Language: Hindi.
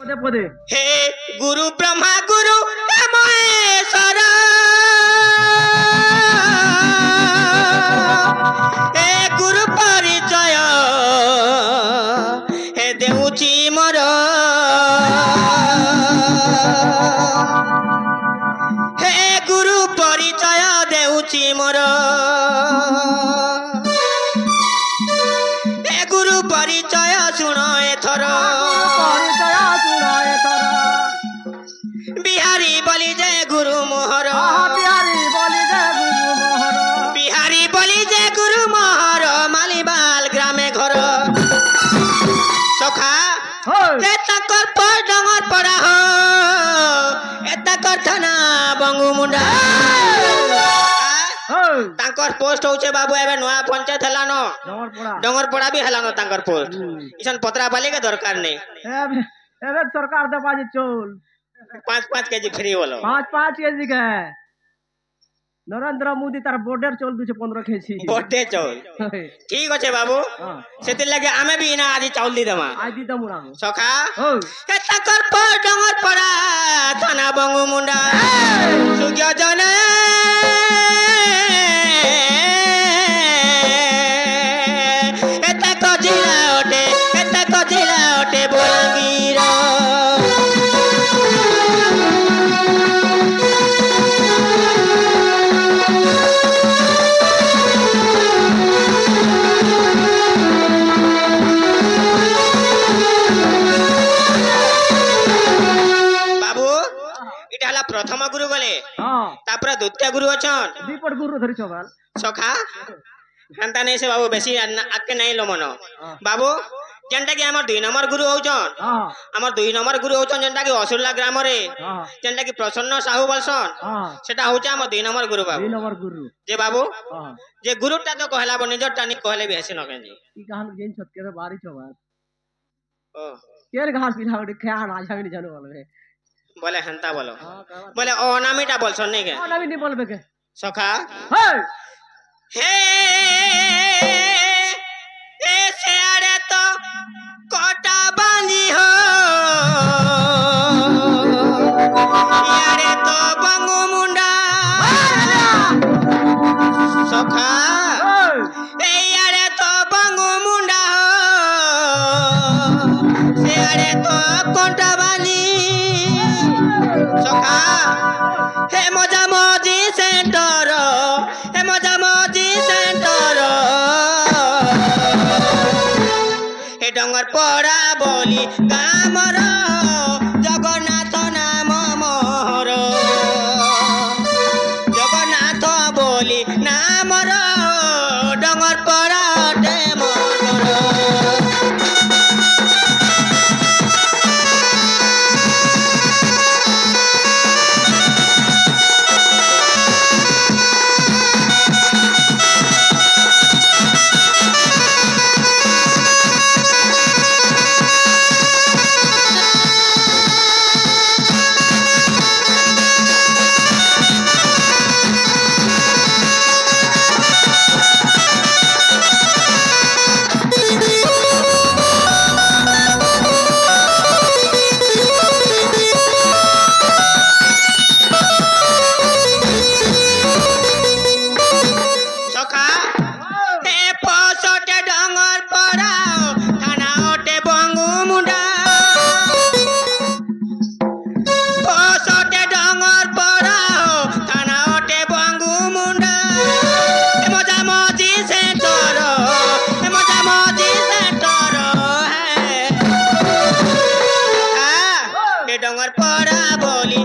पदे पदे हे गुरु ब्रह्मा गुरु महेश्वर हे गुरु परिचय हे देउची मोर हे गुरु परिचय देउची मोर हे गुरु परिचय सुन एथर बिहारी बोली जय गुरु मोहर बिहारी बोली जय गुरु मोहर मालीबाल ग्रामे घर सखा एताकर पर डंगर पड़ा हो एताकर थाना बंगु मुंडा तांकर पोस्ट होचे बाबू एबे नया पंचायत हला न डंगर पड़ा भी हला न तांकर पोस्ट इसन पत्रा बाले के दरकार नहीं एबे सरकार दे बाजी चोल 5-5 केजी फ्री बोलो 5-5 केजी के नरेंद्र मोदी तार border Chola 215 KG border Chola ठीक होचे बाबू सेति लगे आमे भी इना आदि चाउल दी दमा आई दी दमुरा सखा ए तकर पर डंगर पड़ा थाना बंगु मुंडा सुग्या जने एता कजिला ओटे बोलंगीर प्रथम गुरु गले तापर द्वितीय गुरु अछन दीपट गुरु धरि छबाल सखा हंता नहीं से बाबू बेसी आके नहीं लो मनो बाबू जेंटा कि हमर 2 नंबर गुरु होचन हमर 2 नंबर गुरु होचन जेंटा कि असुरला ग्राम रे जेंटा कि प्रसन्न साहू बलसन सेटा होचे हमर 2 नंबर गुरु बाबू 2 नंबर गुरु जे बाबू जे गुरुटा तो कहला बो निजरटा नि कहले भी हसे न केजी ई कहान जेन छत के बारी छबाल ओ केर घास पिठा उठे खया ना जावे नि जानो बोलबे बोले हंता बोलो बोले ओ नामीटा बोलसन नहीं के ओ नामी नहीं बोलबे के सखा हे ए सेड़े तो कोटा बांधी हो यारे तो बंगु मुंडा सखा ए यारे तो बंगु मुंडा सेड़े तो कोटा बांधी सखा हे मजा मजी सेंटर हे मजा मजी सेंटर हे डंगर पड़ा बोली गामर जगन्नाथ नाम मोहर जगन्नाथ बोली नामर डंगर पड़ा डे मोहर डंगर पड़ा बोली